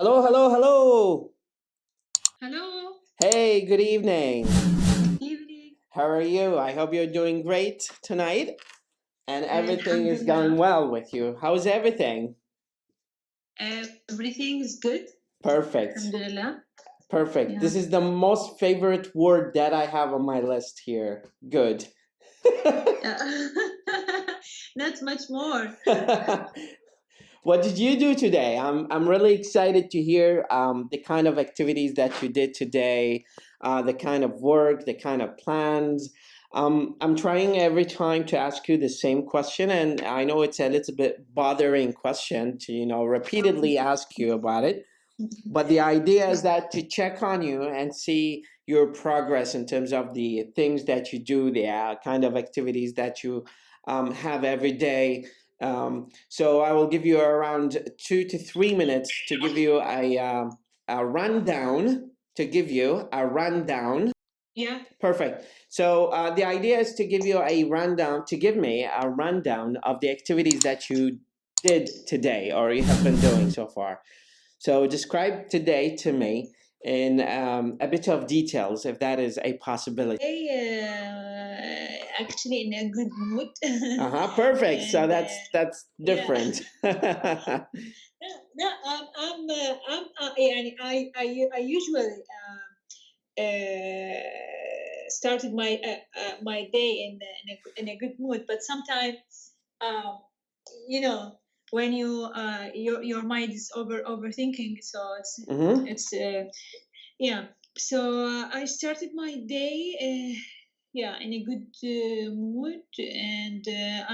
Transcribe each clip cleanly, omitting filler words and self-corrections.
Hello, hello, hello. Hello. Hey, good evening. Evening. How are you? I hope you're doing great tonight and everything is going Alhamdulillah. well with you. How's everything? Everything is good. Perfect. Alhamdulillah. Perfect. Yeah. This is the most favorite word that I have on my list here. Good. Not much more. What did you do today? I'm really excited to hear the kind of activities that you did today, the kind of work, the kind of plans. I'm trying every time to ask you the same question, and I know it's a little bit bothering question to repeatedly ask you about it. But the idea is that to check on you and see your progress in terms of the things that you do, the kind of activities that you have every day. So I will give you around 2 to 3 minutes to give you a rundown. To give you a rundown. Yeah. Perfect. So the idea is to give you a rundown, to give me a rundown of the activities that you did today or you have been doing so far. So describe today to me in a bit of details, if that is a possibility. Actually, in a good mood. Perfect. So And, that's yeah. different. No, I usually started my day in a good mood, but sometimes, um, you know, when your mind is overthinking, so Mhm. it's yeah. So I started my day. Yeah, in a good mood, and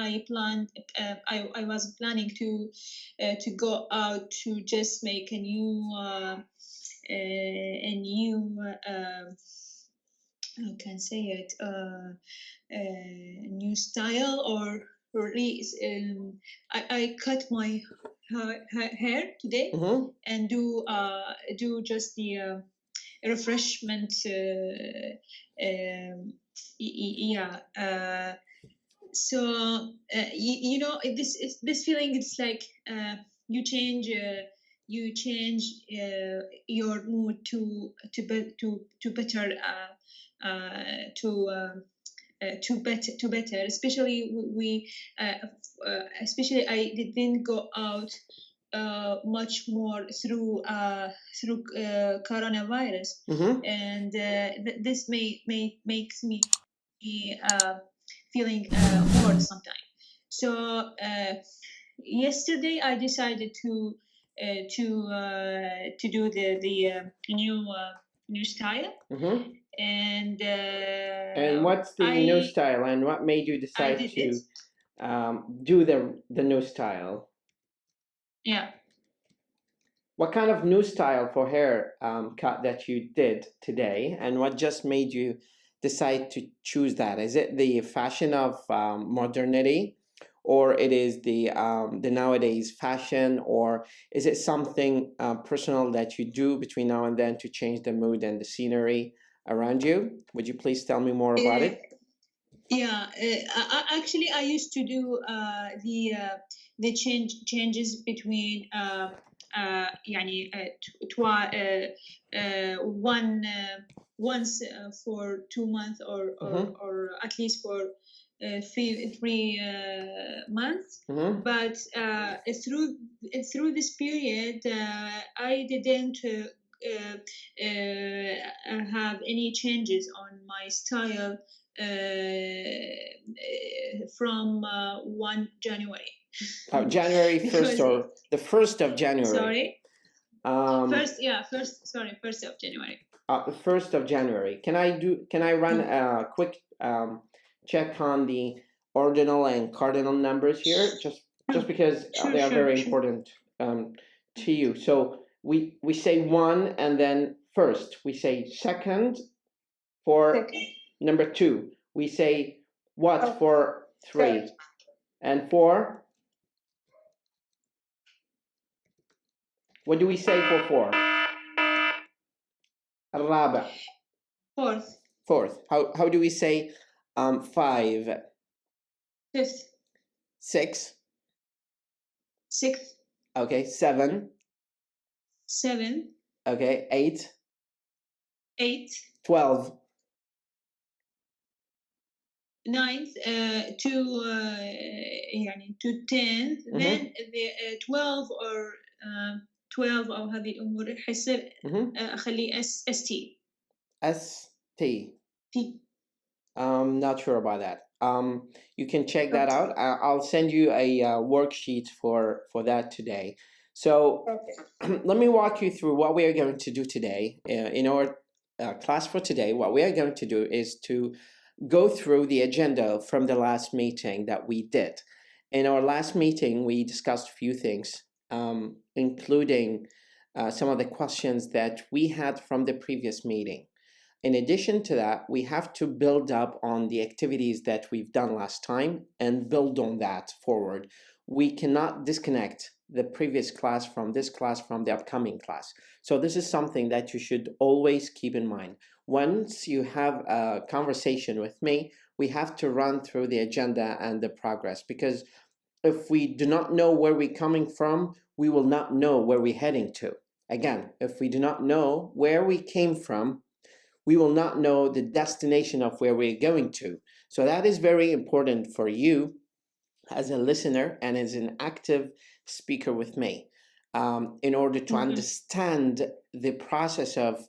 I planned. I was planning to go out to just make a new how can I say it, new style, or really I cut my hair today, Mhm. and do just the refreshment, yeah. So this feeling, it's like you change your mood to better, to better, especially we especially I didn't go out much more through coronavirus. Mhm. And this makes me feeling more sometimes. So yesterday I decided to do the new style. Mhm. And And what's the new style, and what made you I decide did to it. do the new style? Yeah. What kind of new style for hair cut that you did today, and what just made you decide to choose that? Is it the fashion of modernity, or it is the nowadays fashion, or is it something personal that you do between now and then to change the mood and the scenery around you? Would you please tell me more about it? Yeah, actually, I used to do the changes between يعني one once for 2 months, Mm-hmm. or at least for three months. Mm-hmm. But through this period, I didn't have any changes on my style from 1 January. January 1st, Because or the 1st of January? sorry, Um, first of January. 1st of January. Can I run Mm. a quick check on the ordinal and cardinal numbers here? Just because they are very Sure. important to you. So we say one, and then first. We say second for Second. number two. We say what Oh, for third. three, and four. What do we say for four? الرابع. Fourth. Fourth. How do we say five? Fifth. Six. Sixth. Okay. Seven. 7, Okay, 8, 8, 12. 9 to يعني to 10 then the 12 or 12 أو هذه الأمور حيصير أخليه ST. ST. T. I'm not sure about that. You can check that Okay. out. I'll send you a worksheet for that today. So let me walk you through what we are going to do today. In our class for today, what we are going to do is to go through the agenda from the last meeting that we did. In our last meeting, we discussed a few things, including some of the questions that we had from the previous meeting. In addition to that, we have to build up on the activities that we've done last time and build on that forward. We cannot disconnect the previous class from this class from the upcoming class. So this is something that you should always keep in mind. Once you have a conversation with me, we have to run through the agenda and the progress, because if we do not know where we're coming from, we will not know where we're heading to. Again, if we do not know where we came from, we will not know the destination of where we're going to. So that is very important for you as a listener and as an active speaker with me, in order to understand the process of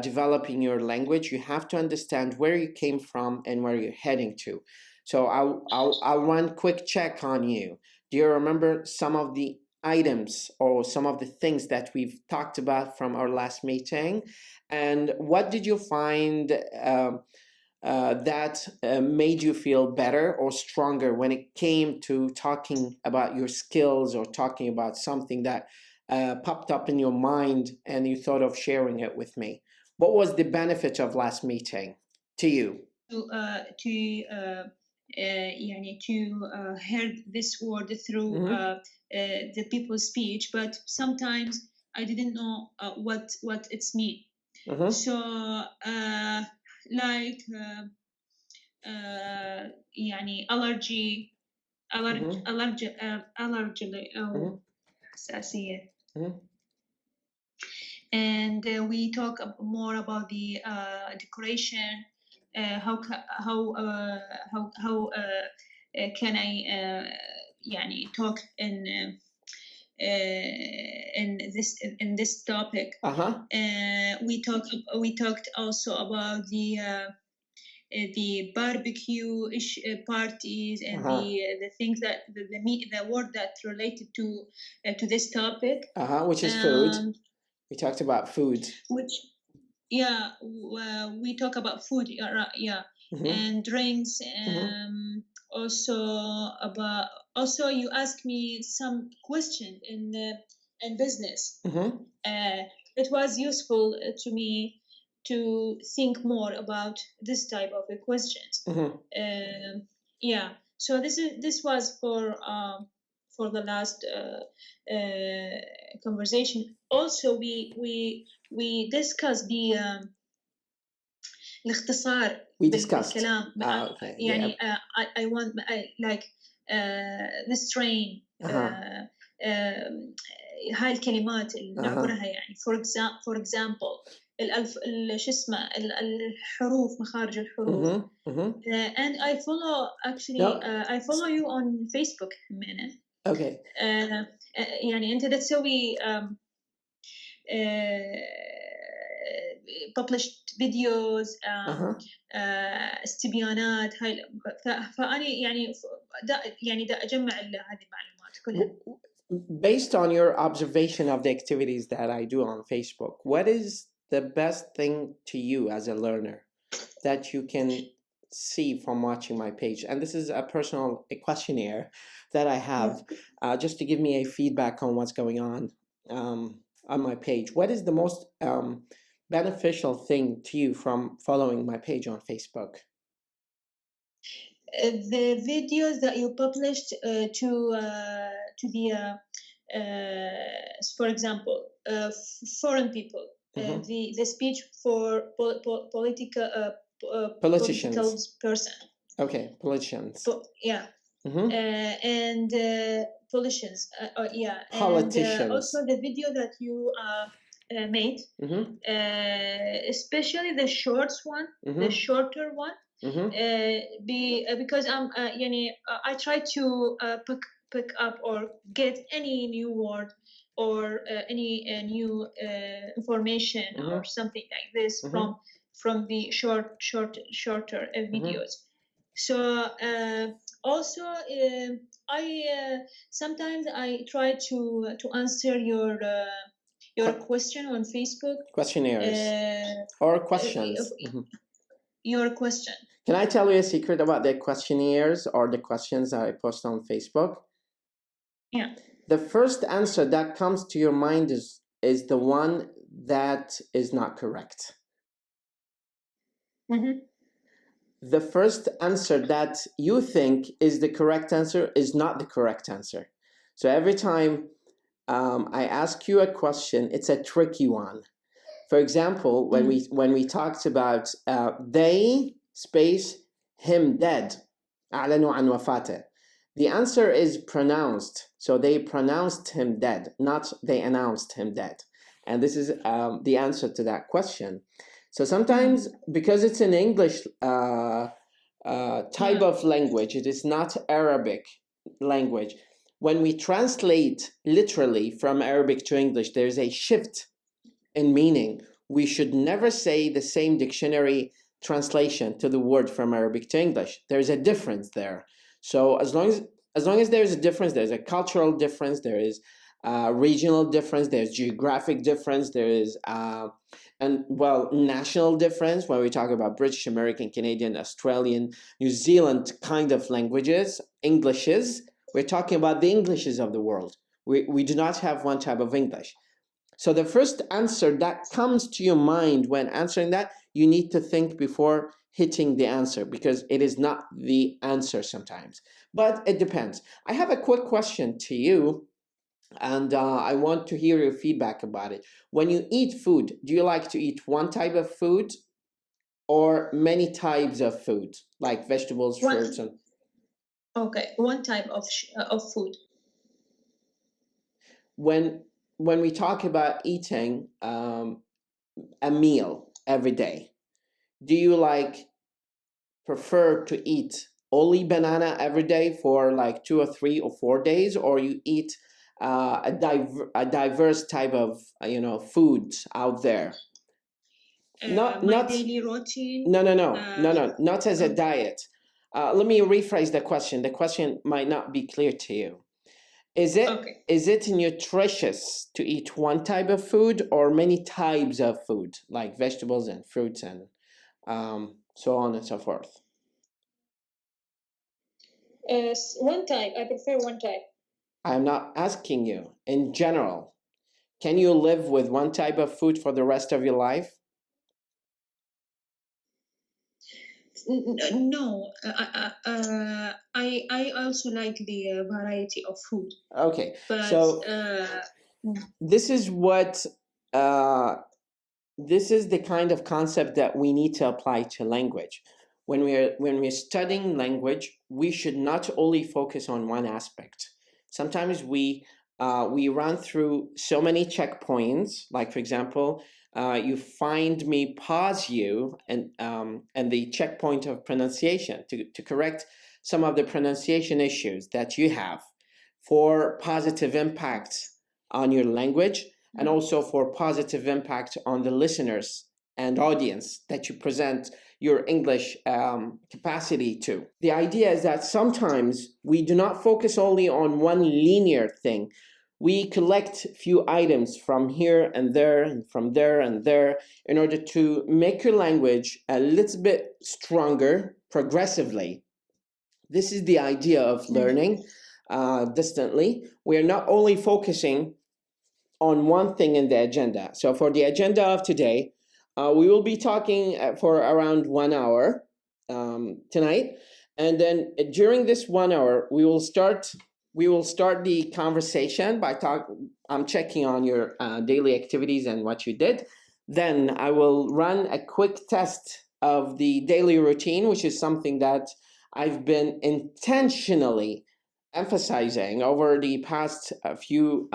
developing your language. You have to understand where you came from and where you're heading to. So I'll run quick check on you. Do you remember some of the items or some of the things that we've talked about from our last meeting? And what did you find that made you feel better or stronger when it came to talking about your skills or talking about something that popped up in your mind and you thought of sharing it with me? What was the benefit of last meeting to you? يعني to hear this word through the people's speech, but sometimes I didn't know what it's mean. So like يعني allergy أو حساسية. And we talk more about the decoration. How can I يعني talk in this topic. We talked also about the barbecue parties and the things that the word that related to this topic, which is food. We talked about food. Which we talk about food, and drinks. Also you asked me some question in business. It was useful to me to think more about this type of questions. So this was for the last conversation. Also we discussed the الاختصار بالكلام. Okay. يعني I want like restrain هاي الكلمات اللي نعبرها يعني for example شو اسمه الحروف، مخارج الحروف. And I follow I follow you on Facebook منى. Okay. يعني أنت تسوي published videos استبيانات هاي. فأنا يعني دا أجمع هذه المعلومات كلها. Based on your observation of the activities that I do on Facebook, what is the best thing to you as a learner that you can see from watching my page? And this is a personal questionnaire that I have just to give me a feedback on what's going on my page. What is the most beneficial thing to you from following my page on Facebook? The videos that you published to the for example foreign people, the speech for political politicians. person. Okay, politicians. and politicians. Yeah, Politicians. and also the video that you made, especially the shorts one, the shorter one. Because I try to pick up or get any new word or any new information or something like this from the shorter videos. So also I sometimes I try to answer your question on Facebook. Questionnaires or questions. Your question. Can I tell you a secret about the questionnaires or the questions that I post on Facebook? Yeah. The first answer that comes to your mind is the one that is not correct. The first answer that you think is the correct answer is not the correct answer. So every time I ask you a question, it's a tricky one. For example, when we talked about they space him dead, أعلنوا عن وفاته. The answer is pronounced. So they pronounced him dead, not they announced him dead. And this is the answer to that question. So sometimes, because it's an English type of language, it is not Arabic language. When we translate literally from Arabic to English, there's a shift in meaning. We should never say the same dictionary translation to the word from Arabic to English. There's a difference there. So as long as there's a difference, there's a cultural difference, there is regional difference, there's geographic difference, there is national difference. When we talk about British, American, Canadian, Australian, New Zealand kind of languages, Englishes, we're talking about the Englishes of the world. We do not have one type of English. So the first answer that comes to your mind when answering that, you need to think before hitting the answer, because it is not the answer sometimes. But it depends. I have a quick question to you, and I want to hear your feedback about it. When you eat food, do you like to eat one type of food or many types of food, like vegetables, fruits? Okay, one type of food. When we talk about eating a meal every day, do you prefer to eat only banana every day for like 2 or 3 or 4 days, or you eat a diverse type of food out there? My daily routine. No, not as a diet. Let me rephrase the question. The question might not be clear to you. Is it nutritious to eat one type of food or many types of food, like vegetables and fruits and so on and so forth? One type. I prefer one type. I'm not asking you. In general, can you live with one type of food for the rest of your life? No. I also like the variety of food. Okay. But, so this is what this is the kind of concept that we need to apply to language. When we're studying language, we should not only focus on one aspect. Sometimes we run through so many checkpoints. Like, for example, you find me pause you and the checkpoint of pronunciation to correct some of the pronunciation issues that you have for positive impact on your language, and also for positive impact on the listeners and audience that you present your English capacity to. The idea is that sometimes we do not focus only on one linear thing. We collect few items from here and there and from there and there in order to make your language a little bit stronger progressively. This is the idea of learning distantly. We are not only focusing on one thing in the agenda. So for the agenda of today, we will be talking for around 1 hour tonight. And then during this 1 hour, we will start the conversation by I'm checking on your daily activities and what you did. Then I will run a quick test of the daily routine, which is something that I've been intentionally emphasizing over the past few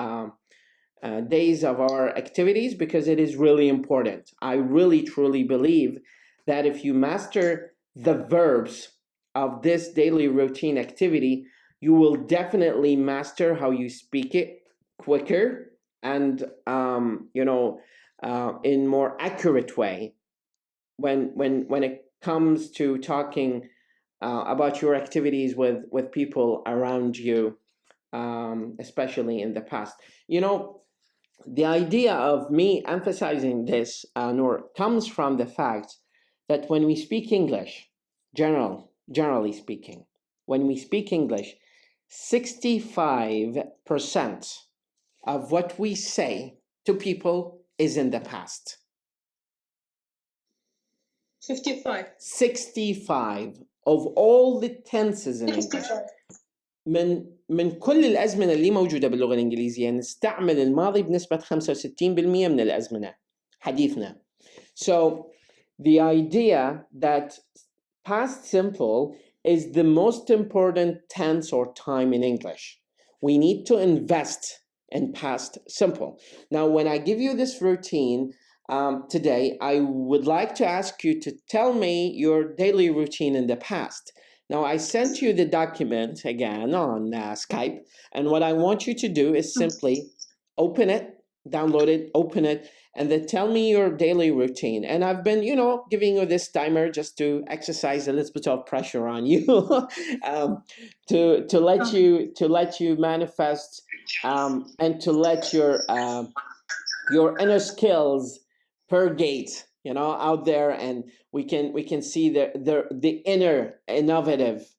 days of our activities because it is really important. I really truly believe that if you master the verbs of this daily routine activity, you will definitely master how you speak it quicker and in more accurate way when it comes to talking about your activities with people around you, especially in the past. The idea of me emphasizing this, Noor, comes from the fact that when we speak English, generally speaking, when we speak English, 65% of what we say to people is in the past. 55. 65 of all the tenses in English. من كل الأزمنة اللي موجودة باللغة الإنجليزية نستعمل الماضي بنسبة 65% من الأزمنة حديثنا. So the idea that past simple is the most important tense or time in English. We need to invest in past simple. Now, when I give you this routine today, I would like to ask you to tell me your daily routine in the past. Now, I sent you the document again on Skype, and what I want you to do is simply open it, download it, open it, and then tell me your daily routine. And I've been, giving you this timer just to exercise a little bit of pressure on you, to let you manifest, and to let your inner skills purgate, out there, and we can see the inner innovative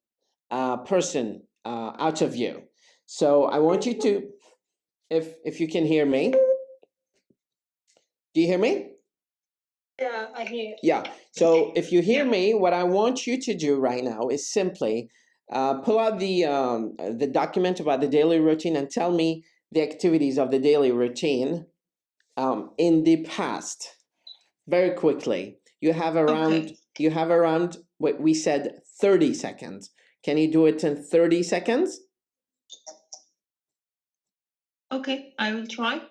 person out of you. So I want you to, if you can hear me. Do you hear me? Yeah, I hear. Yeah. So if you hear me, what I want you to do right now is simply pull out the document about the daily routine and tell me the activities of the daily routine in the past. Very quickly. You have around what we said 30 seconds. Can you do it in 30 seconds? Okay, I will try.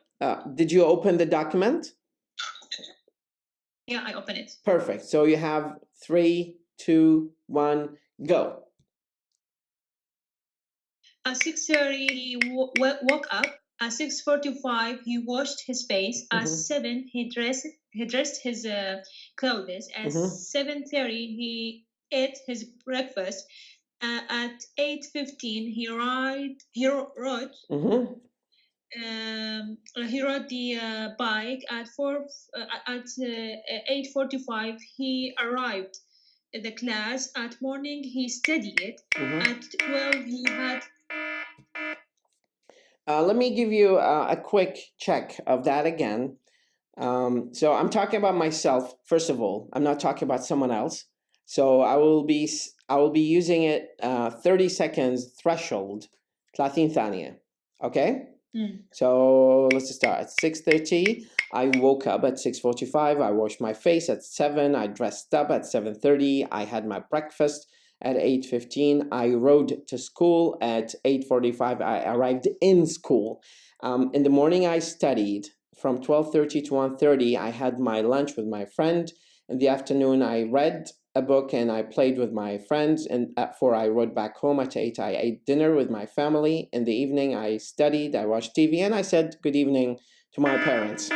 Did you open the document? Yeah, I open it. Perfect. So you have 3, 2, 1, go. At 6:30, he woke up. At 6:45, he washed his face. At 7, he dressed his clothes. At 7:30, he ate his breakfast. At 8:15, he rode. He rode the bike. At 8:45, he arrived at the class. At morning, he studied. At 12, he had. Let me give you a quick check of that again. So I'm talking about myself first of all. I'm not talking about someone else. So I will be using it 30 seconds threshold. 30 ثانية. Okay. So let's start at 6:30. I woke up at 6:45. I washed my face at 7. I dressed up at 7:30. I had my breakfast at 8:15. I rode to school at 8:45. I arrived in school. In the morning, I studied. From 12:30 to 1:30, I had my lunch with my friend. In the afternoon, I read a book and I played with my friends. And at 4, I rode back home. At 8, I ate dinner with my family. In the evening, I studied, I watched TV, and I said good evening to my parents.